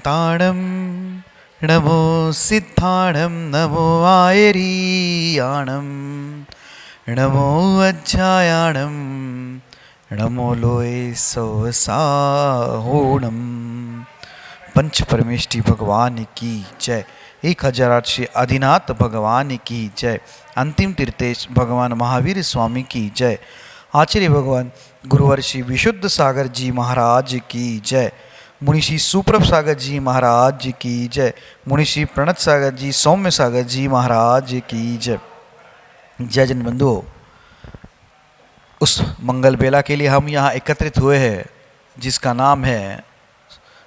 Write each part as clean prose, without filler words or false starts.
शान्ताणं नमो सिद्धाणं नमो आयरीयाणं नमो अज्जायाणं नमो लोय सवसाहोणम। पंच परमेष्ठी भगवान की जय। 1008 श्री आदिनाथ भगवान की जय। अंतिम तीर्थेश भगवान महावीर स्वामी की जय। आचार्य भगवान गुरुवर श्री विशुद्ध सागर जी महाराज की जय। मुनिषी सुप्रभ सागर जी महाराज की जय। मुनिषी प्रणत सागर जी सौम्य सागर जी महाराज की जय। जय जन बंधुओं, उस मंगल बेला के लिए हम यहाँ एकत्रित हुए हैं जिसका नाम है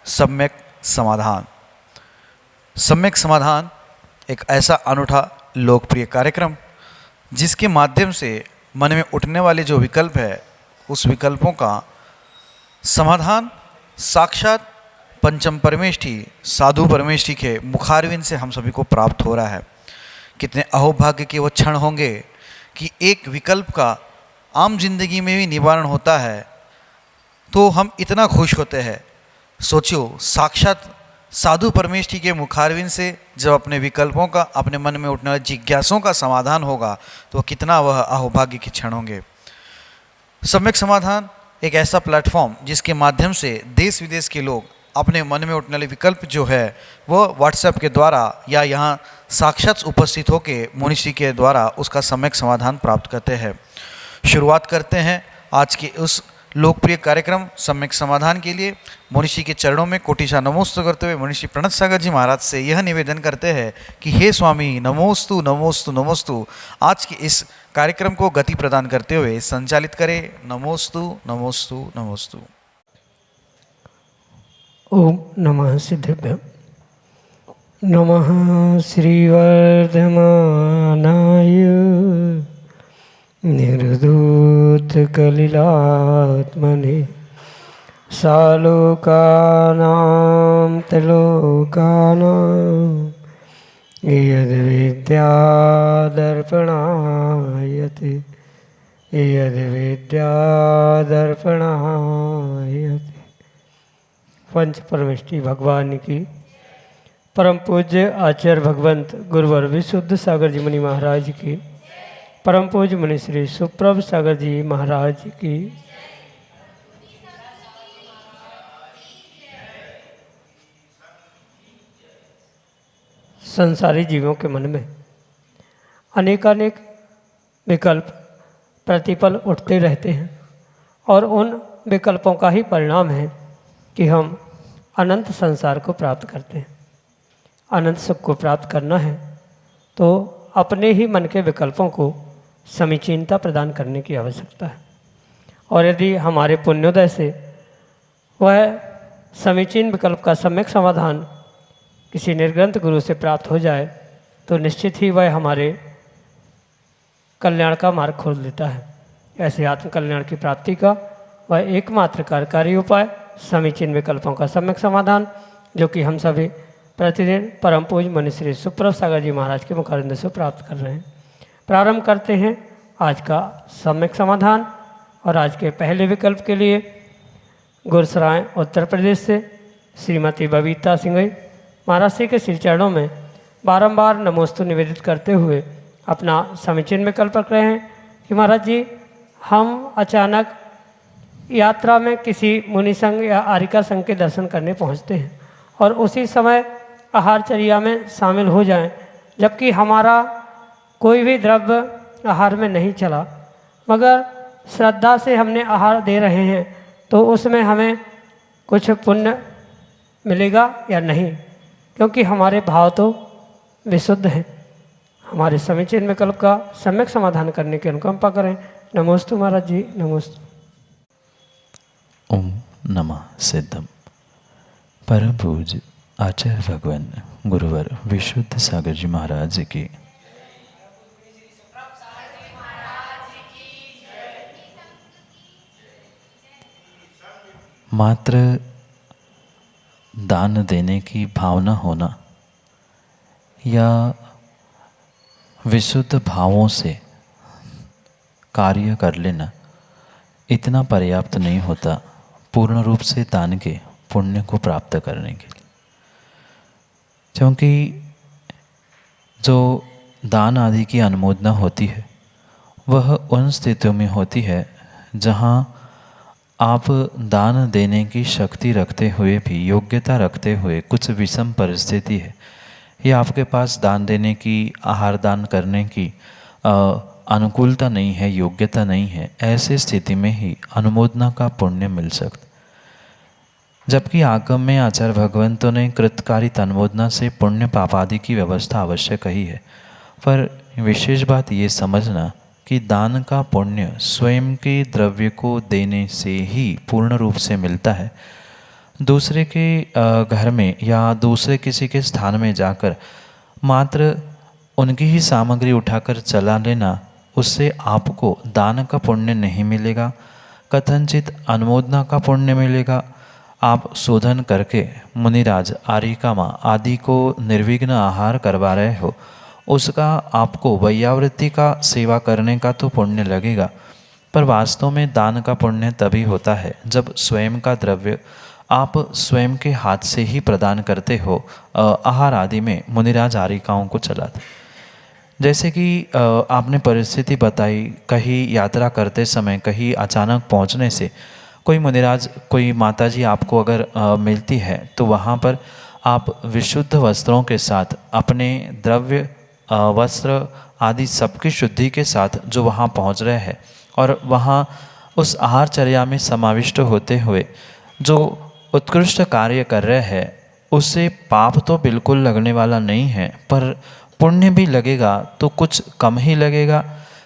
सम्यक समाधान। सम्यक समाधान एक ऐसा अनूठा लोकप्रिय कार्यक्रम जिसके माध्यम से मन में उठने वाले जो विकल्प है उस विकल्पों का समाधान साक्षात पंचम परमेष्ठी साधु परमेष्ठी के मुखारविंद से हम सभी को प्राप्त हो रहा है। कितने अहोभाग्य के वो क्षण होंगे कि एक विकल्प का आम जिंदगी में भी निवारण होता है तो हम इतना खुश होते हैं। सोचियो, साक्षात साधु परमेष्ठी के मुखारविंद से जब अपने विकल्पों का, अपने मन में उठने वाली जिज्ञासों का समाधान होगा तो कितना वह अहोभाग्य के क्षण होंगे। सम्यक समाधान एक ऐसा प्लेटफॉर्म जिसके माध्यम से देश विदेश के लोग अपने मन में उठने वाले विकल्प जो है वो व्हाट्सएप के द्वारा या यहाँ साक्षात उपस्थित होकर मुनिषी के द्वारा उसका सम्यक समाधान प्राप्त करते हैं। शुरुआत करते हैं आज के उस लोकप्रिय कार्यक्रम सम्यक समाधान के लिए। मुनिषी के चरणों में कोटिशा नमोस्तु करते हुए मुनिषी प्रणत सागर जी महाराज से यह निवेदन करते हैं कि हे स्वामी नमोस्तु नमोस्तु नमोस्तु। आज के इस कार्यक्रम को गति प्रदान करते हुए संचालित करें। नमोस्तु नमोस्तु नमोस्तु। ओम नमः सिद्धेभ्यः। नमः श्रीवर्धमानाय निर्धूतकलिलात्मने सालोकानां त्रिलोकानां यद्विद्यादर्पणायते यद्विद्यादर्पणायते। पंच परमेष्ठी भगवान की परम पूज्य आचार्य भगवंत गुरुवर विशुद्ध सागर जी मुनि महाराज की, परम पूज्य मुनि श्री सुप्रभ सागर जी महाराज की, संसारी जीवों के मन में अनेकानेक विकल्प प्रतिपल उठते रहते हैं और उन विकल्पों का ही परिणाम है कि हम अनंत संसार को प्राप्त करते हैं। अनंत सुख को प्राप्त करना है तो अपने ही मन के विकल्पों को समीचीनता प्रदान करने की आवश्यकता है। और यदि हमारे पुण्योदय से वह समीचीन विकल्प का सम्यक समाधान किसी निर्ग्रंथ गुरु से प्राप्त हो जाए तो निश्चित ही वह हमारे कल्याण का मार्ग खोल देता है। ऐसे आत्मकल्याण की प्राप्ति का वह एकमात्र कार्यकारी उपाय समीचीन विकल्पों का सम्यक समाधान, जो कि हम सभी प्रतिदिन परम पूज्य मुनि श्री सुप्रभ सागर जी महाराज के मुखारविंद से प्राप्त कर रहे हैं। प्रारंभ करते हैं आज का सम्यक समाधान। और आज के पहले विकल्प के लिए गुरसराय उत्तर प्रदेश से श्रीमती बबीता सिंह महाराज जी के श्री चरणों में बारंबार नमोस्तु निवेदित करते हुए अपना समीचीन विकल्प रख रहे हैं कि महाराज जी, हम अचानक यात्रा में किसी मुनि संघ या आरिका संघ के दर्शन करने पहुंचते हैं और उसी समय आहारचर्या में शामिल हो जाएं, जबकि हमारा कोई भी द्रव्य आहार में नहीं चला, मगर श्रद्धा से हमने आहार दे रहे हैं तो उसमें हमें कुछ पुण्य मिलेगा या नहीं, क्योंकि हमारे भाव तो विशुद्ध हैं। हमारे समीचीन विकल्प का सम्यक समाधान करने की अनुकंपा करें। नमोस्तु महाराज जी, नमोस्तु। ओम नमः सिद्धम। परम पूज्य आचार्य भगवान गुरुवर विशुद्ध सागर जी महाराज की मात्र दान देने की भावना होना या विशुद्ध भावों से कार्य कर लेना इतना पर्याप्त नहीं होता पूर्ण रूप से दान के पुण्य को प्राप्त करने के लिए। क्योंकि जो दान आदि की अनुमोदना होती है वह उन स्थितियों में होती है जहाँ आप दान देने की शक्ति रखते हुए भी, योग्यता रखते हुए, कुछ विषम परिस्थिति है या आपके पास दान देने की, आहार दान करने की अनुकूलता नहीं है, योग्यता नहीं है, ऐसे स्थिति में ही अनुमोदना का पुण्य मिल सकता। जबकि आगम में आचार्य भगवंतों ने कृतकारित अनुमोदना से पुण्य पाप आदि की व्यवस्था अवश्य कही है, पर विशेष बात ये समझना कि दान का पुण्य स्वयं के द्रव्य को देने से ही पूर्ण रूप से मिलता है। दूसरे के घर में या दूसरे किसी के स्थान में जाकर मात्र उनकी ही सामग्री उठाकर चला लेना, उससे आपको दान का पुण्य नहीं मिलेगा, कथनचित अनुमोदना का पुण्य मिलेगा। आप शोधन करके मुनिराज, आरिकामा आदि को निर्विघ्न आहार करवा रहे हो, उसका आपको वैयावृत्ति का सेवा करने का तो पुण्य लगेगा, पर वास्तव में दान का पुण्य तभी होता है जब स्वयं का द्रव्य आप स्वयं के हाथ से ही प्रदान करते हो, आहार आदि में मुनिराज आरिकाओं को चलाते। जैसे कि आपने परिस्थिति बताई, कहीं यात्रा करते समय कहीं अचानक पहुंचने से कोई मुनिराज, कोई माताजी आपको अगर मिलती है तो वहाँ पर आप विशुद्ध वस्त्रों के साथ अपने द्रव्य, वस्त्र आदि सबकी शुद्धि के साथ जो वहाँ पहुँच रहे हैं और वहाँ उस आहारचर्या में समाविष्ट होते हुए जो उत्कृष्ट कार्य कर रहे हैं, उससे पाप तो बिल्कुल लगने वाला नहीं है, पर पुण्य भी लगेगा तो कुछ कम ही लगेगा।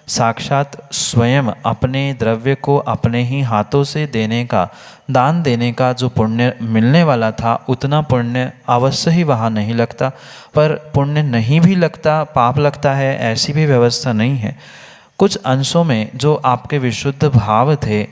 साक्षात स्वयं अपने द्रव्य को अपने ही हाथों से देने का, दान देने का जो पुण्य मिलने वाला था, उतना पुण्य अवश्य ही वहाँ नहीं लगता। पर पुण्य नहीं भी लगता, पाप लगता है, ऐसी भी व्यवस्था नहीं है। कुछ अंशों में जो आपके विशुद्ध भाव थे,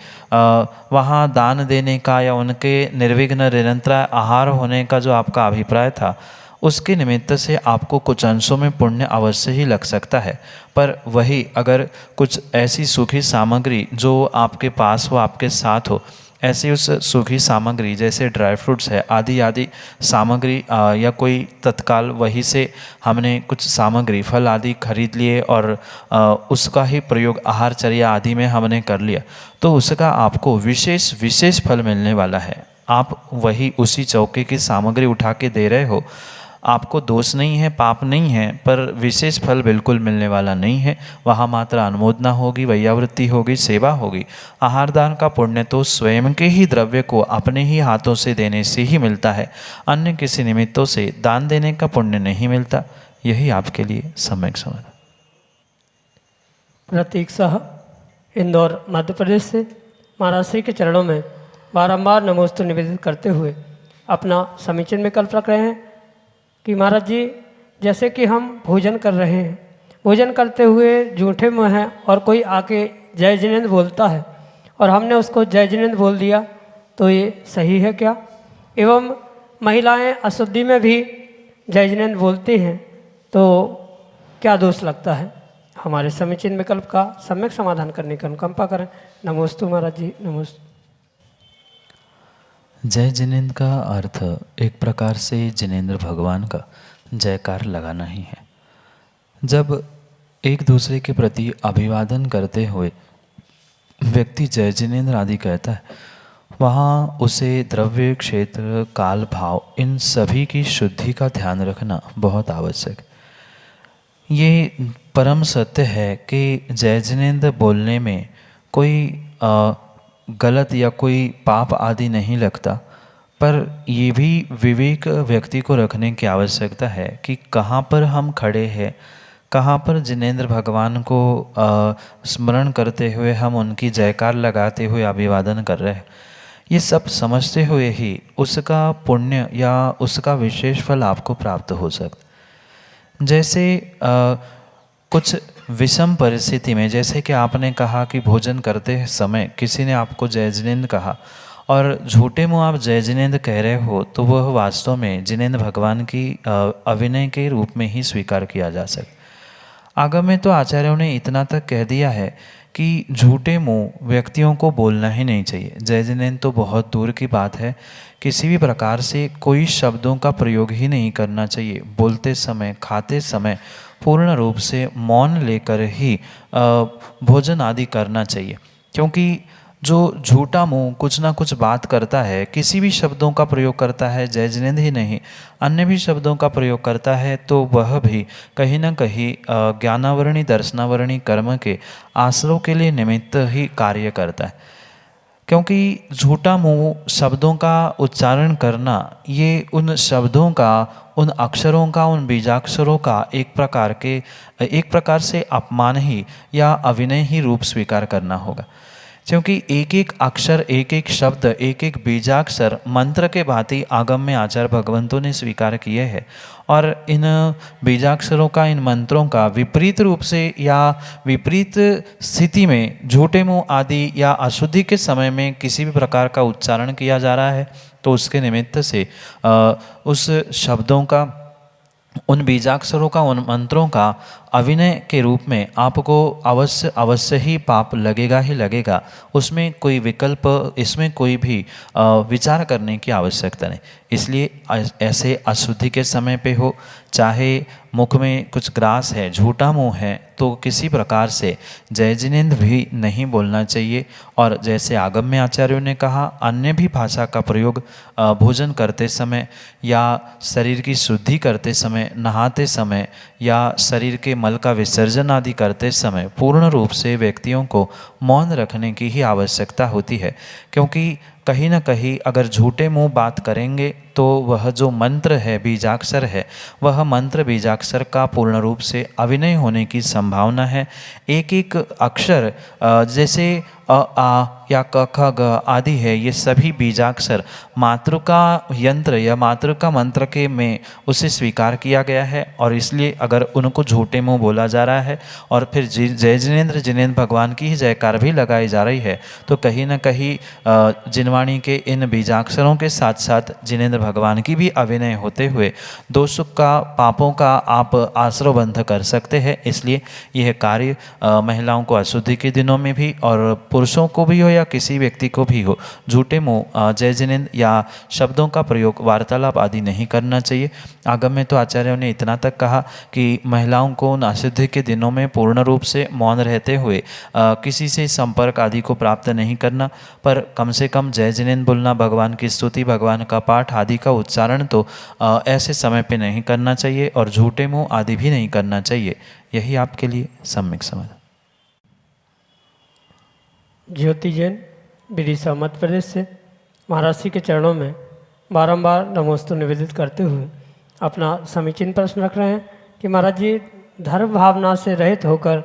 वहाँ दान देने का या उनके निर्विघ्न निरंतर आहार होने का जो आपका अभिप्राय था, उसके निमित्त से आपको कुछ अंशों में पुण्य अवश्य ही लग सकता है। पर वही अगर कुछ ऐसी सूखी सामग्री जो आपके पास हो, आपके साथ हो, ऐसी उस सूखी सामग्री जैसे ड्राई फ्रूट्स है आदि आदि सामग्री, या कोई तत्काल वहीं से हमने कुछ सामग्री, फल आदि खरीद लिए और उसका ही प्रयोग आहारचर्या आदि में हमने कर लिया, तो उसका आपको विशेष फल मिलने वाला है। आप वही उसी चौके की सामग्री उठा के दे रहे हो, आपको दोष नहीं है, पाप नहीं है, पर विशेष फल बिल्कुल मिलने वाला नहीं है। वहाँ मात्र अनुमोदना होगी, वैयावृत्ति होगी, सेवा होगी। आहार दान का पुण्य तो स्वयं के ही द्रव्य को अपने ही हाथों से देने से ही मिलता है, अन्य किसी निमित्तों से दान देने का पुण्य नहीं मिलता। यही आपके लिए सम्यक समाधान। प्रतीक शाह, इंदौर, मध्य प्रदेश से महाराज श्री के चरणों में बारंबार नमोस्तु निवेदित करते हुए अपना समीचीन विकल्प रख रहे हैं कि महाराज जी, जैसे कि हम भोजन कर रहे हैं, भोजन करते हुए जूठे मुँह हैं और कोई आके जय जिनेंद्र बोलता है और हमने उसको जय जिनेंद्र बोल दिया, तो ये सही है क्या? एवं महिलाएं अशुद्धि में भी जय जिनेंद्र बोलती हैं, तो क्या दोष लगता है? हमारे समीचीन विकल्प का सम्यक समाधान करने की अनुकंपा करें। नमोस्तु महाराज जी, नमोस्तु। जय जिनेंद्र का अर्थ एक प्रकार से जिनेंद्र भगवान का जयकार लगाना ही है। जब एक दूसरे के प्रति अभिवादन करते हुए व्यक्ति जय जिनेंद्र आदि कहता है, वहाँ उसे द्रव्य, क्षेत्र, काल, भाव, इन सभी की शुद्धि का ध्यान रखना बहुत आवश्यक है। ये परम सत्य है कि जय जिनेंद्र बोलने में कोई गलत या कोई पाप आदि नहीं लगता, पर ये भी विवेक व्यक्ति को रखने की आवश्यकता है कि कहाँ पर हम खड़े हैं, कहाँ पर जिनेंद्र भगवान को स्मरण करते हुए हम उनकी जयकार लगाते हुए अभिवादन कर रहे हैं। ये सब समझते हुए ही उसका पुण्य या उसका विशेष फल आपको प्राप्त हो सकता। जैसे कुछ विषम परिस्थिति में, जैसे कि आपने कहा कि भोजन करते समय किसी ने आपको जय जिनेंद्र कहा और झूठे मुँह आप जय जिनेंद्र कह रहे हो, तो वह वास्तव में जिनेंद्र भगवान की अभिनय के रूप में ही स्वीकार किया जा सकता। आगम में तो आचार्यों ने इतना तक कह दिया है कि झूठे मुंह व्यक्तियों को बोलना ही नहीं चाहिए। जय जिनेन्द्र तो बहुत दूर की बात है, किसी भी प्रकार से कोई शब्दों का प्रयोग ही नहीं करना चाहिए। बोलते समय, खाते समय पूर्ण रूप से मौन लेकर ही भोजन आदि करना चाहिए, क्योंकि जो झूठा मुंह कुछ ना कुछ बात करता है, किसी भी शब्दों का प्रयोग करता है, जय जिनेन्द्र ही नहीं अन्य भी शब्दों का प्रयोग करता है, तो वह भी कहीं ना कहीं ज्ञानावरणी दर्शनावरणी कर्म के आश्रव के लिए निमित्त ही कार्य करता है। क्योंकि झूठा मुंह शब्दों का उच्चारण करना, ये उन शब्दों का, उन अक्षरों का, उन बीजाक्षरों का एक प्रकार से अपमान ही या अविनय ही रूप स्वीकार करना होगा। क्योंकि एक एक अक्षर, एक एक शब्द, एक एक बीजाक्षर मंत्र के भांति आगम में आचार्य भगवंतों ने स्वीकार किए हैं, और इन बीजाक्षरों का, इन मंत्रों का विपरीत रूप से या विपरीत स्थिति में झूठे मुंह आदि या अशुद्धि के समय में किसी भी प्रकार का उच्चारण किया जा रहा है, तो उसके निमित्त से उस शब्दों का, उन बीजाक्षरों का, उन मंत्रों का अविनय के रूप में आपको अवश्य ही पाप लगेगा ही लगेगा। उसमें कोई विकल्प, इसमें कोई भी विचार करने की आवश्यकता नहीं। इसलिए ऐसे अशुद्धि के समय पे हो, चाहे मुख में कुछ ग्रास है, झूठा मुंह है, तो किसी प्रकार से जय जिनेन्द्र भी नहीं बोलना चाहिए। और जैसे आगम में आचार्यों ने कहा, अन्य भी भाषा का प्रयोग भोजन करते समय या शरीर की शुद्धि करते समय, नहाते समय या शरीर के मल का विसर्जन आदि करते समय पूर्ण रूप से व्यक्तियों को मौन रखने की ही आवश्यकता होती है। क्योंकि कहीं ना कहीं अगर झूठे मुंह बात करेंगे तो वह जो मंत्र है, बीजाक्षर है, वह मंत्र बीजाक्षर का पूर्ण रूप से अविनय होने की संभावना है। एक एक अक्षर जैसे अ, आ या क ख ग आदि है, ये सभी बीजाक्षर मातृका यंत्र या मातृका मंत्र के में उसे स्वीकार किया गया है, और इसलिए अगर उनको झूठे मुंह बोला जा रहा है और फिर जय जिनेन्द्र भगवान की ही जयकार भी लगाई जा रही है, तो कहीं ना कहीं जिनवाणी के इन बीजाक्षरों के साथ साथ जिनेन्द्र भगवान की भी अविनय होते हुए दो सुख का, पापों का आप आश्रय बंध कर सकते हैं। इसलिए यह कार्य महिलाओं को अशुद्धि के दिनों में भी और पुरुषों को भी हो या किसी व्यक्ति को भी हो, झूठे मुंह जय जिनेन्द्र या शब्दों का प्रयोग, वार्तालाप आदि नहीं करना चाहिए। आगम में तो आचार्यों ने इतना तक कहा कि महिलाओं को उन अशुद्धि के दिनों में पूर्ण रूप से मौन रहते हुए किसी से संपर्क आदि को प्राप्त नहीं करना, पर कम से कम जय जिनेन्द्र बोलना, भगवान की स्तुति, भगवान का पाठ आदि का उच्चारण तो ऐसे समय पे नहीं करना चाहिए, और झूठे मुंह आदि भी नहीं करना चाहिए। यही आपके लिए सम्यक समाधान। ज्योति जैन विदिशा मध्य प्रदेश से महाराज श्री के चरणों में बारंबार नमोस्तु निवेदित करते हुए अपना समीचीन प्रश्न रख रहे हैं कि महाराज जी, धर्म भावना से रहित होकर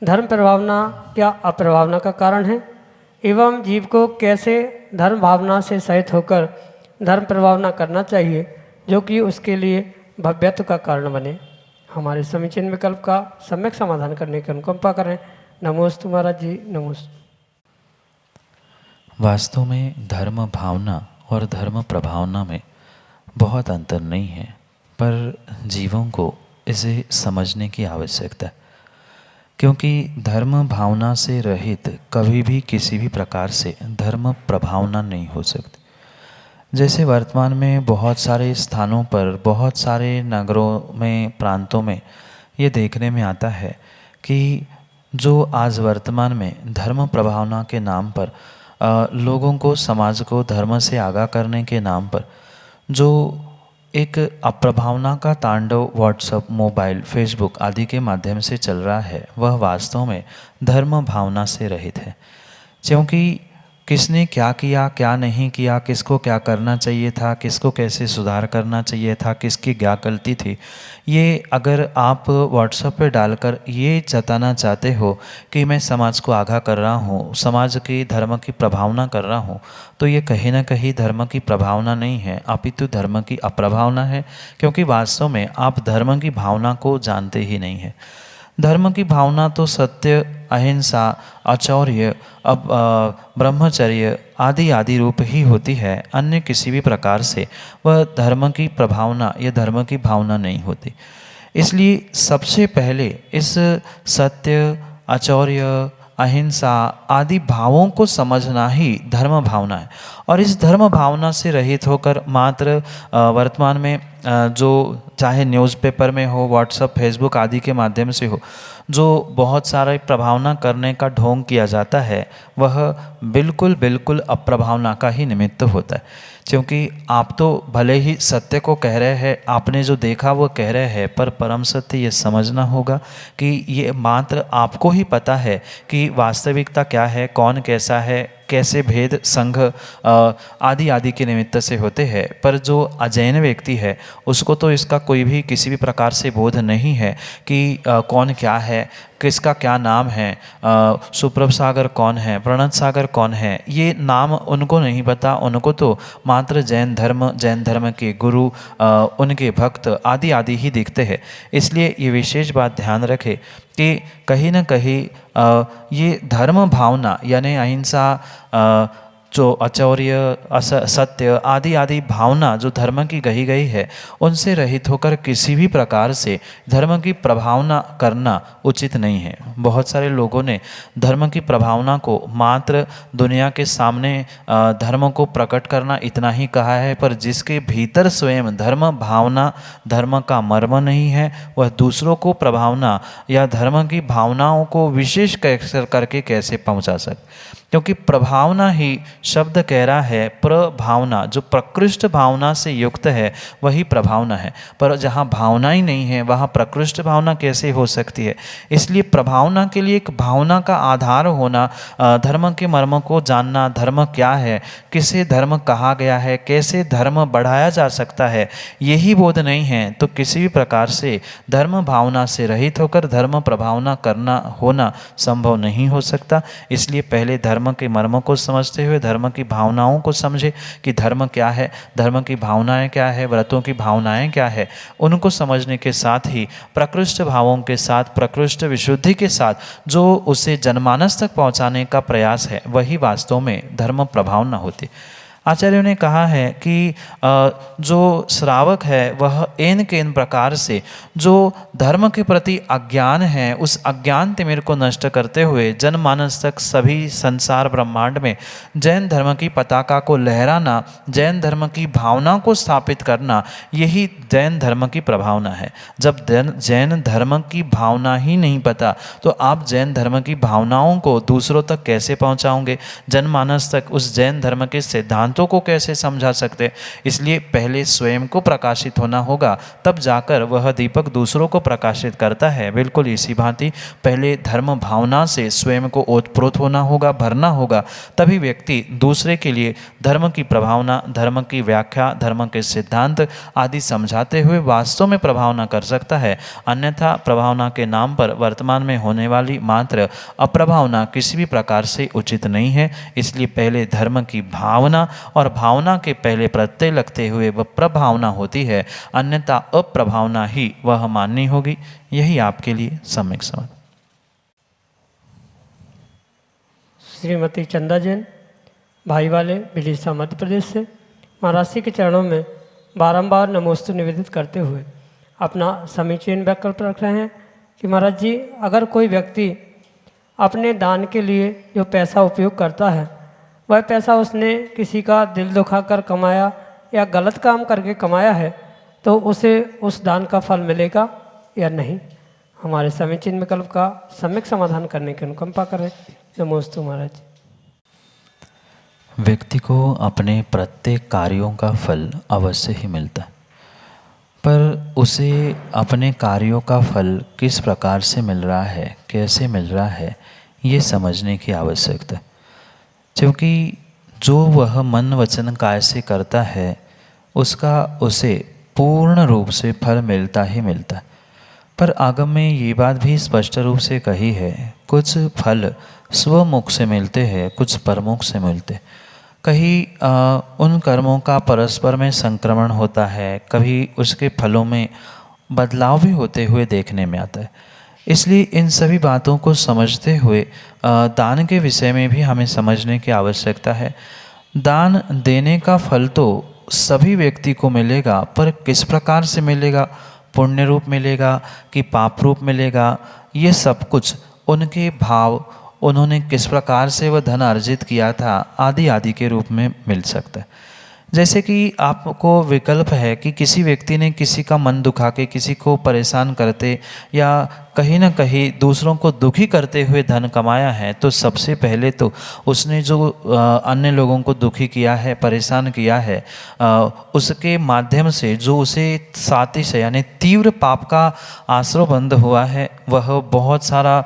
धर्म प्रभावना क्या अप्रभावना का कारण है, एवं जीव को कैसे धर्म भावना से सहित होकर धर्म प्रभावना करना चाहिए जो कि उसके लिए भव्यत्व का कारण बने। हमारे समीचीन विकल्प का सम्यक समाधान करने की अनुकंपा करें। नमोस्तु महाराज जी, नमोस्तु। वास्तव में धर्म भावना और धर्म प्रभावना में बहुत अंतर नहीं है, पर जीवों को इसे समझने की आवश्यकता है। क्योंकि धर्म भावना से रहित कभी भी किसी भी प्रकार से धर्म प्रभावना नहीं हो सकती। जैसे वर्तमान में बहुत सारे स्थानों पर, बहुत सारे नगरों में, प्रांतों में ये देखने में आता है कि जो आज वर्तमान में धर्म प्रभावना के नाम पर लोगों को, समाज को धर्म से आगाह करने के नाम पर जो एक अप्रभावना का तांडव व्हाट्सएप, मोबाइल, फेसबुक आदि के माध्यम से चल रहा है, वह वास्तव में धर्म भावना से रहित है। क्योंकि किसने क्या किया, क्या नहीं किया, किसको क्या करना चाहिए था, किसको कैसे सुधार करना चाहिए था, किसकी क्या गलती थी, ये अगर आप व्हाट्सएप पे डालकर ये जताना चाहते हो कि मैं समाज को आगाह कर रहा हूँ, समाज की धर्म की प्रभावना कर रहा हूँ, तो ये कहीं ना कहीं धर्म की प्रभावना नहीं है, अपितु धर्म की अप्रभावना है। क्योंकि वास्तव में आप धर्म की भावना को जानते ही नहीं है। धर्म की भावना तो सत्य, अहिंसा, आचौर्य, ब्रह्मचर्य आदि आदि रूप ही होती है। अन्य किसी भी प्रकार से वह धर्म की प्रभावना या धर्म की भावना नहीं होती। इसलिए सबसे पहले इस सत्य, आचौर्य, अहिंसा आदि भावों को समझना ही धर्म भावना है। और इस धर्म भावना से रहित होकर मात्र वर्तमान में जो चाहे न्यूज़पेपर में हो, व्हाट्सएप, फेसबुक आदि के माध्यम से हो, जो बहुत सारे प्रभावना करने का ढोंग किया जाता है, वह बिल्कुल बिल्कुल अप्रभावना का ही निमित्त होता है। क्योंकि आप तो भले ही सत्य को कह रहे हैं, आपने जो देखा वो कह रहे हैं, पर परम सत्य ये समझना होगा कि ये मात्र आपको ही पता है कि वास्तविकता क्या है, कौन कैसा है, कैसे भेद संघ आदि आदि के निमित्त से होते हैं। पर जो अजैन व्यक्ति है उसको तो इसका कोई भी किसी भी प्रकार से बोध नहीं है कि कौन क्या है, किसका क्या नाम है, सुप्रभ सागर कौन है, प्रणत सागर कौन है, ये नाम उनको नहीं पता। उनको तो मात्र जैन धर्म के गुरु, उनके भक्त आदि आदि ही दिखते हैं। इसलिए ये विशेष बात ध्यान रखें कि कहीं न कहीं ये धर्म भावना यानी अहिंसा, जो आचौर्य, सत्य आदि आदि भावना जो धर्म की कही गई है, उनसे रहित होकर किसी भी प्रकार से धर्म की प्रभावना करना उचित नहीं है। बहुत सारे लोगों ने धर्म की प्रभावना को मात्र दुनिया के सामने धर्म को प्रकट करना इतना ही कहा है, पर जिसके भीतर स्वयं धर्म भावना, धर्म का मर्म नहीं है, वह दूसरों को प्रभावना या धर्म की भावनाओं को विशेष करके कैसे पहुंचा सकते। क्योंकि प्रभावना ही शब्द कह रहा है, प्रभावना जो प्रकृष्ट भावना से युक्त है वही प्रभावना है। पर जहाँ भावना ही नहीं है वहाँ प्रकृष्ट भावना कैसे हो सकती है। इसलिए प्रभावना के लिए एक भावना का आधार होना, धर्म के मर्म को जानना, धर्म क्या है, किसे धर्म कहा गया है, कैसे धर्म बढ़ाया जा सकता है, यही बोध नहीं है तो किसी भी प्रकार से धर्म भावना से रहित होकर धर्म प्रभावना करना होना संभव नहीं हो सकता। इसलिए पहले धर्म के मर्म को समझते हुए धर्म की भावनाओं को समझे कि धर्म क्या है, धर्म की भावनाएं क्या है, व्रतों की भावनाएं क्या है। उनको समझने के साथ ही प्रकृष्ट भावों के साथ, प्रकृष्ट विशुद्धि के साथ जो उसे जनमानस तक पहुंचाने का प्रयास है, वही वास्तव में धर्म प्रभावना होती। आचार्यों ने कहा है कि जो श्रावक है वह इन के इन प्रकार से जो धर्म के प्रति अज्ञान है, उस अज्ञान तिमिर को नष्ट करते हुए जनमानस तक सभी संसार ब्रह्मांड में जैन धर्म की पताका को लहराना, जैन धर्म की भावना को स्थापित करना, यही जैन धर्म की प्रभावना है। जब जैन धर्म की भावना ही नहीं पता तो आप जैन धर्म की भावनाओं को दूसरों तक कैसे पहुंचाओगे, जनमानस तक उस जैन धर्म के सिद्धांत को कैसे समझा सकते। इसलिए पहले स्वयं को प्रकाशित होना होगा, तब जाकर वह दीपक दूसरों को प्रकाशित करता है। बिल्कुल इसी भांति पहले धर्म भावना से स्वयं को ओतप्रोत होना होगा, भरना होगा, तभी व्यक्ति दूसरे के लिए धर्म की प्रभावना, धर्म की व्याख्या, धर्म के सिद्धांत आदि समझाते हुए वास्तव में प्रभावना कर सकता है। अन्यथा प्रभावना के नाम पर वर्तमान में होने वाली मात्र अप्रभावना किसी भी प्रकार से उचित नहीं है। इसलिए पहले धर्म की भावना और भावना के पहले प्रत्यय लगते हुए वह प्रभावना होती है, अन्यथा अप्रभावना ही वह माननी होगी। यही आपके लिए सम्यक समझ। श्रीमती चंदा जैन, भाई वाले बिलीसा मध्य प्रदेश से, महाराज जी के चरणों में बारंबार नमोस्तु निवेदित करते हुए अपना समीचीन विकल्प रख रहे हैं कि महाराज जी, अगर कोई व्यक्ति अपने दान के लिए जो पैसा उपयोग करता है, वह पैसा उसने किसी का दिल दुखाकर कमाया या गलत काम करके कमाया है, तो उसे उस दान का फल मिलेगा या नहीं। हमारे समीचीन विकल्प का सम्यक समाधान करने की अनुकंपा करें। नमोस्तु महाराज। व्यक्ति को अपने प्रत्येक कार्यों का फल अवश्य ही मिलता है, पर उसे अपने कार्यों का फल किस प्रकार से मिल रहा है, कैसे मिल रहा है, ये समझने की आवश्यकता है। क्योंकि जो वह मन वचन काय से करता है उसका उसे पूर्ण रूप से फल मिलता ही मिलता है। पर आगम में ये बात भी स्पष्ट रूप से कही है, कुछ फल स्वमुख से मिलते हैं, कुछ परमुख से मिलते। कहीं उन कर्मों का परस्पर में संक्रमण होता है, कभी उसके फलों में बदलाव भी होते हुए देखने में आता है। इसलिए इन सभी बातों को समझते हुए दान के विषय में भी हमें समझने की आवश्यकता है। दान देने का फल तो सभी व्यक्ति को मिलेगा, पर किस प्रकार से मिलेगा, पुण्य रूप मिलेगा कि पाप रूप मिलेगा, ये सब कुछ उनके भाव, उन्होंने किस प्रकार से वह धन अर्जित किया था आदि आदि के रूप में मिल सकता है। जैसे कि आपको विकल्प है कि किसी व्यक्ति ने किसी का मन दुखा के, किसी को परेशान करते या कहीं ना कहीं दूसरों को दुखी करते हुए धन कमाया है, तो सबसे पहले तो उसने जो अन्य लोगों को दुखी किया है, परेशान किया है, उसके माध्यम से जो उसे सातिश है यानी तीव्र पाप का आश्रय बंद हुआ है, वह बहुत सारा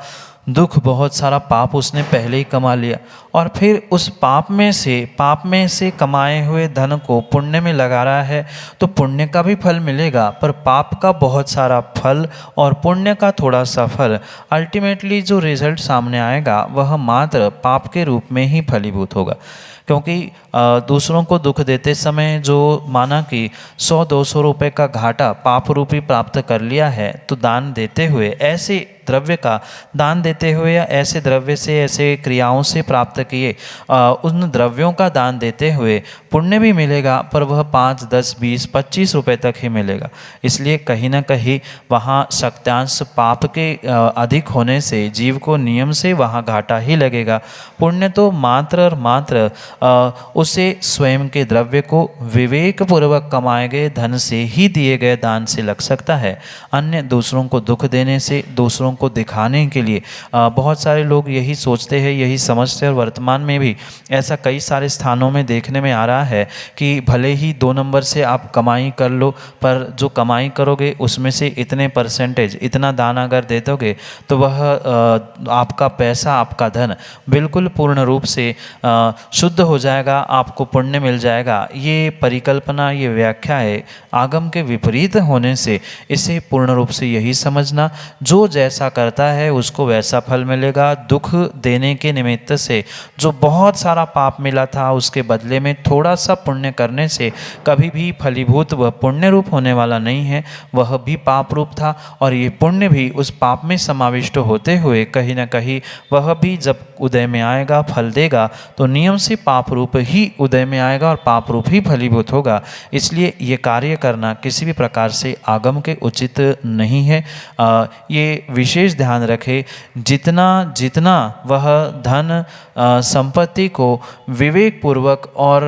दुख, बहुत सारा पाप उसने पहले ही कमा लिया और फिर उस पाप में से कमाए हुए धन को पुण्य में लगा रहा है, तो पुण्य का भी फल मिलेगा, पर पाप का बहुत सारा फल और पुण्य का थोड़ा सा फल, अल्टीमेटली जो रिजल्ट सामने आएगा वह मात्र पाप के रूप में ही फलीभूत होगा। क्योंकि दूसरों को दुख देते समय जो माना कि 100-200 रुपये का घाटा पाप रूपी प्राप्त कर लिया है, तो दान देते हुए, ऐसे द्रव्य का दान देते हुए या ऐसे द्रव्य से, ऐसे क्रियाओं से प्राप्त किए उन द्रव्यों का दान देते हुए पुण्य भी मिलेगा, पर वह 5, 10, 20, 25 रुपये तक ही मिलेगा। इसलिए कहीं ना कहीं वहाँ शक्त्यांश पाप के अधिक होने से जीव को नियम से वहाँ घाटा ही लगेगा। पुण्य तो मात्र और मात्र उसे स्वयं के द्रव्य को विवेक पूर्वक कमाए गए धन से ही दिए गए दान से लग सकता है। अन्य दूसरों को दुख देने से, दूसरों को दिखाने के लिए बहुत सारे लोग यही सोचते हैं, यही समझते हैं, और वर्तमान में भी ऐसा कई सारे स्थानों में देखने में आ रहा है कि भले ही 2 नंबर से आप कमाई कर लो, पर जो कमाई करोगे उसमें से इतने परसेंटेज, इतना दान अगर दे दोगे तो वह आपका पैसा, आपका धन बिल्कुल पूर्ण रूप से शुद्ध हो जाएगा, आपको पुण्य मिल जाएगा। ये परिकल्पना, ये व्याख्या है आगम के विपरीत होने से इसे पूर्ण रूप से यही समझना, जो जैसा करता है उसको वैसा फल मिलेगा। दुख देने के निमित्त से जो बहुत सारा पाप मिला था, उसके बदले में थोड़ा सा पुण्य करने से कभी भी फलीभूत वह पुण्य रूप होने वाला नहीं है, वह भी पाप रूप था। और ये पुण्य भी उस पाप में समाविष्ट होते हुए कहीं ना कहीं वह भी जब उदय में आएगा, फल देगा, तो नियम से पाप रूप ही उदय में आएगा और पाप रूप ही फलीभूत होगा। इसलिए ये कार्य करना किसी भी प्रकार से आगम के उचित नहीं है। ये विशेष ध्यान रखें, जितना जितना वह धन संपत्ति को विवेक पूर्वक और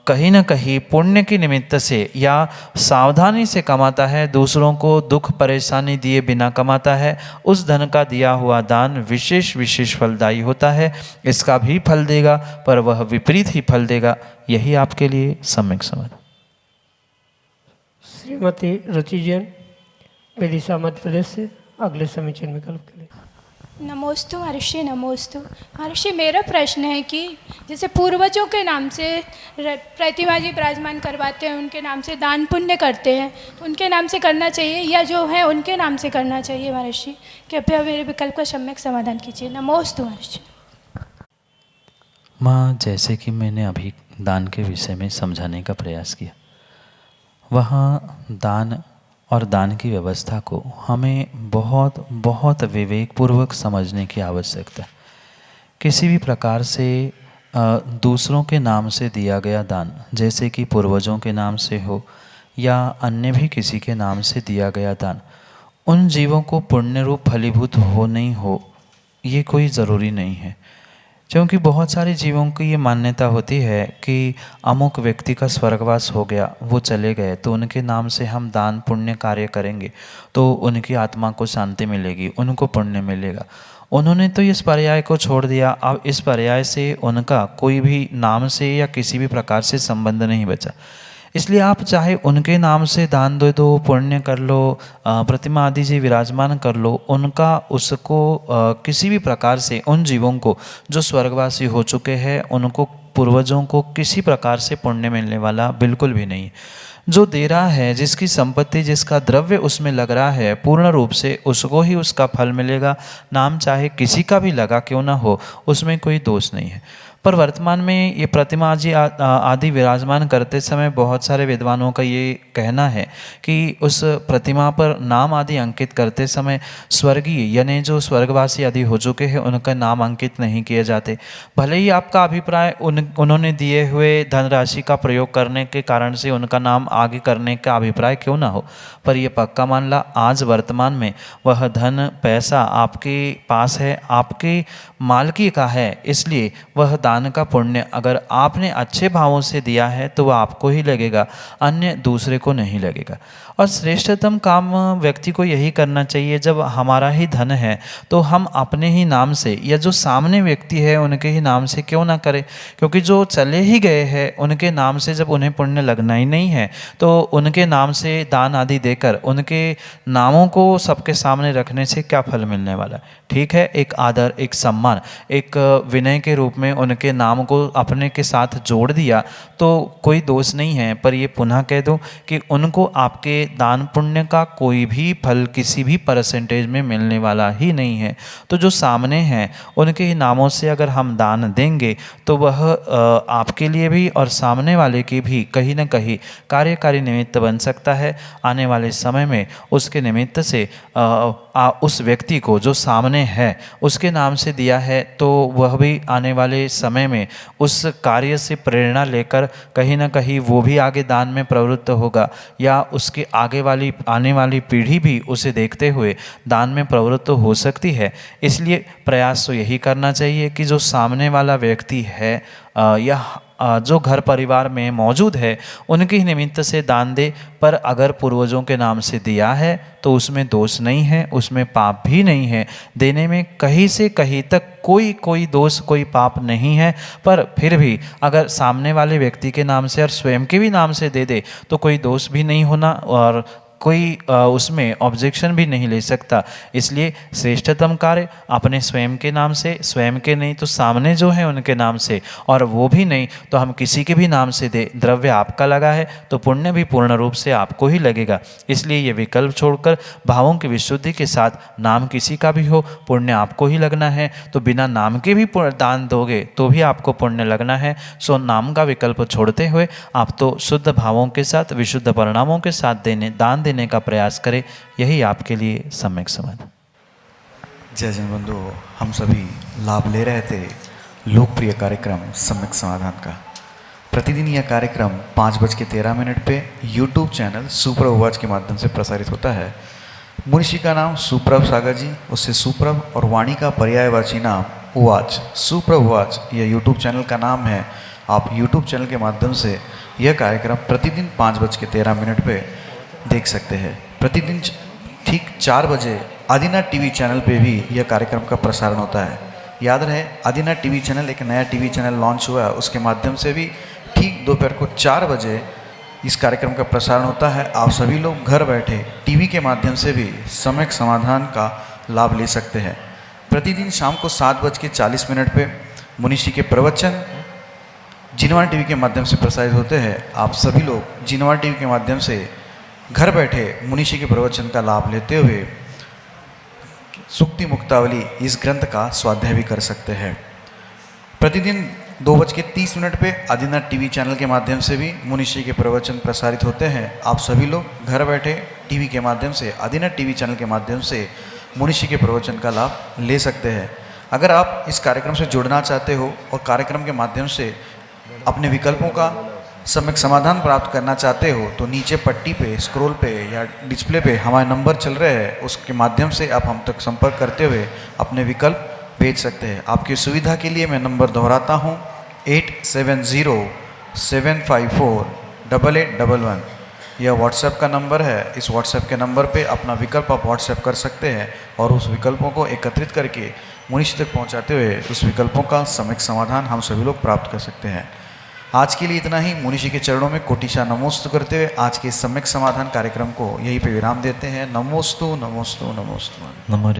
कहीं न कहीं पुण्य के निमित्त से या सावधानी से कमाता है, दूसरों को दुख परेशानी दिए बिना कमाता है, उस धन का दिया हुआ दान विशेष फलदायी होता है। इसका भी फल देगा, पर वह विपरीत ही फल देगा। यही आपके लिए सम्यक समझ। श्रीमती रुचि जैन, विदिशा मध्य प्रदेश से, अगले समीचीन विकल्प के लिए। नमोस्तु महर्षि, नमोस्तु महर्षि। मेरा प्रश्न है कि जैसे पूर्वजों के नाम से प्रतिमा जी विराजमान करवाते हैं, उनके नाम से दान पुण्य करते हैं, तो उनके नाम से करना चाहिए या जो है उनके नाम से करना चाहिए? महर्षि कृपया मेरे विकल्प का सम्यक समाधान कीजिए। नमोस्तु महर्षि। माँ, जैसे कि मैंने अभी दान के विषय में समझाने का प्रयास किया, वहाँ दान और दान की व्यवस्था को हमें बहुत विवेकपूर्वक समझने की आवश्यकता है। किसी भी प्रकार से दूसरों के नाम से दिया गया दान, जैसे कि पूर्वजों के नाम से हो या अन्य भी किसी के नाम से दिया गया दान, उन जीवों को पुण्य रूप फलीभूत हो नहीं हो, ये कोई ज़रूरी नहीं है। क्योंकि बहुत सारे जीवों की ये मान्यता होती है कि अमुक व्यक्ति का स्वर्गवास हो गया, वो चले गए, तो उनके नाम से हम दान पुण्य कार्य करेंगे तो उनकी आत्मा को शांति मिलेगी, उनको पुण्य मिलेगा। उन्होंने तो इस पर्याय को छोड़ दिया। अब इस पर्याय से उनका कोई भी नाम से या किसी भी प्रकार से संबंध नहीं बचा। इसलिए आप चाहे उनके नाम से दान दे दो, पुण्य कर लो, प्रतिमा आदि जी विराजमान कर लो, उनका उसको किसी भी प्रकार से उन जीवों को जो स्वर्गवासी हो चुके हैं, उनको पूर्वजों को किसी प्रकार से पुण्य मिलने वाला बिल्कुल भी नहीं। जो दे रहा है, जिसकी संपत्ति, जिसका द्रव्य उसमें लग रहा है, पूर्ण रूप से उसको ही उसका फल मिलेगा। नाम चाहे किसी का भी लगा क्यों ना हो, उसमें कोई दोष नहीं है। पर वर्तमान में ये प्रतिमा आदि विराजमान करते समय बहुत सारे विद्वानों का ये कहना है कि उस प्रतिमा पर नाम आदि अंकित करते समय स्वर्गीय यानी जो स्वर्गवासी आदि हो चुके हैं उनका नाम अंकित नहीं किए जाते। भले ही आपका अभिप्राय उन्होंने दिए हुए धनराशि का प्रयोग करने के कारण से उनका नाम आगे करने का अभिप्राय क्यों ना हो, पर यह पक्का मान ला आज वर्तमान में वह धन पैसा आपके पास है, आपके मालकी का है, इसलिए वह दान का पुण्य अगर आपने अच्छे भावों से दिया है तो वह आपको ही लगेगा, अन्य दूसरे को नहीं लगेगा। और श्रेष्ठतम काम व्यक्ति को यही करना चाहिए, जब हमारा ही धन है तो हम अपने ही नाम से या जो सामने व्यक्ति है उनके ही नाम से क्यों ना करें, क्योंकि जो चले ही गए हैं उनके नाम से जब उन्हें पुण्य लगना ही नहीं है तो उनके नाम से दान आदि देकर उनके नामों को सबके सामने रखने से क्या फल मिलने वाला है। ठीक है, एक आदर, एक सम्मान, एक विनय के रूप में उनके नाम को अपने के साथ जोड़ दिया तो कोई दोष नहीं है, पर ये पुनः कह दूं कि उनको आपके दान पुण्य का कोई भी फल किसी भी परसेंटेज में मिलने वाला ही नहीं है। तो जो सामने हैं उनके ही नामों से अगर हम दान देंगे तो वह आपके लिए भी और सामने वाले की भी कहीं ना कहीं कार्यकारी निमित्त बन सकता है। आने वाले समय में उसके निमित्त से उस व्यक्ति को जो सामने है उसके नाम से दिया है तो वह भी आने वाले समय में उस कार्य से प्रेरणा लेकर कहीं ना कहीं वो भी आगे दान में प्रवृत्त होगा, या उसके आने वाली पीढ़ी भी उसे देखते हुए दान में प्रवृत्त हो सकती है। इसलिए प्रयास तो यही करना चाहिए कि जो सामने वाला व्यक्ति है या जो घर परिवार में मौजूद है उनके ही निमित्त से दान दे, पर अगर पूर्वजों के नाम से दिया है तो उसमें दोष नहीं है, उसमें पाप भी नहीं है। देने में कहीं से कहीं तक कोई दोष, कोई पाप नहीं है, पर फिर भी अगर सामने वाले व्यक्ति के नाम से और स्वयं के भी नाम से दे दे तो कोई दोष भी नहीं होना और कोई उसमें ऑब्जेक्शन भी नहीं ले सकता। इसलिए श्रेष्ठतम कार्य अपने स्वयं के नाम से, स्वयं के नहीं तो सामने जो है उनके नाम से, और वो भी नहीं तो हम किसी के भी नाम से दे, द्रव्य आपका लगा है तो पुण्य भी पूर्ण रूप से आपको ही लगेगा। इसलिए ये विकल्प छोड़कर भावों की विशुद्धि के साथ नाम किसी का भी हो पुण्य आपको ही लगना है, तो बिना नाम के भी दान दोगे तो भी आपको पुण्य लगना है। सो नाम का विकल्प छोड़ते हुए आप तो शुद्ध भावों के साथ विशुद्ध परिणामों के साथ दान देने का प्रयास करें, यही आपके लिए सम्यक समाधान। जय जन बंधु, हम सभी लाभ ले रहे थे लोकप्रिय कार्यक्रम सम्यक समाधान का। प्रतिदिन यह कार्यक्रम 5:13 पे यूट्यूब चैनल सुप्रभ उवाच के माध्यम से प्रसारित होता है। मुनिषी का नाम सुप्रभ सागर जी, उससे सुप्रभ, और वाणी का पर्यायवाची नाम उवाच, सुप्रभ उवाच यह यूट्यूब चैनल का नाम है। आप यूट्यूब चैनल के माध्यम से यह कार्यक्रम प्रतिदिन 5:13 पे देख सकते हैं। प्रतिदिन ठीक 4 बजे आदिनाथ टीवी चैनल पे भी यह कार्यक्रम का प्रसारण होता है। याद रहे, आदिनाथ टीवी चैनल एक नया टीवी चैनल लॉन्च हुआ है, उसके माध्यम से भी ठीक दोपहर को 4 बजे इस कार्यक्रम का प्रसारण होता है। आप सभी लोग घर बैठे टीवी के माध्यम से भी सम्यक समाधान का लाभ ले सकते हैं। प्रतिदिन शाम को 7:40 पे मुनिषी के प्रवचन जिनवाणी टीवी के माध्यम से प्रसारित होते हैं। आप सभी लोग जिनवाणी टीवी के माध्यम से घर बैठे मुनिषी के प्रवचन का लाभ लेते हुए सुक्ति मुक्तावली इस ग्रंथ का स्वाध्याय भी कर सकते हैं। प्रतिदिन 2:30 पे आदिनाथ टीवी चैनल के माध्यम से भी मुनिषी के प्रवचन प्रसारित होते हैं। आप सभी लोग घर बैठे टीवी के माध्यम से, आदिनाथ टीवी चैनल के माध्यम से मुनिषी के प्रवचन का लाभ ले सकते हैं। अगर आप इस कार्यक्रम से जुड़ना चाहते हो और कार्यक्रम के माध्यम से अपने विकल्पों का सम्यक समाधान प्राप्त करना चाहते हो तो नीचे पट्टी पे, स्क्रॉल पे या डिस्प्ले पे हमारे नंबर चल रहे हैं, उसके माध्यम से आप हम तक संपर्क करते हुए अपने विकल्प भेज सकते हैं। आपकी सुविधा के लिए मैं नंबर दोहराता हूँ, 8707548811। यह व्हाट्सएप का नंबर है। इस व्हाट्सएप के नंबर पे अपना विकल्प आप व्हाट्सएप कर सकते हैं और उस विकल्पों को एकत्रित करके मुनिषी तक पहुँचाते हुए उस विकल्पों का सम्यक समाधान हम सभी लोग प्राप्त कर सकते हैं। आज के लिए इतना ही। मुनिषी के चरणों में कोटिशा नमोस्तु करते हुए आज के सम्यक समाधान कार्यक्रम को यहीं पे विराम देते हैं। नमोस्तु नमोस्तु नमोस्तु। नमो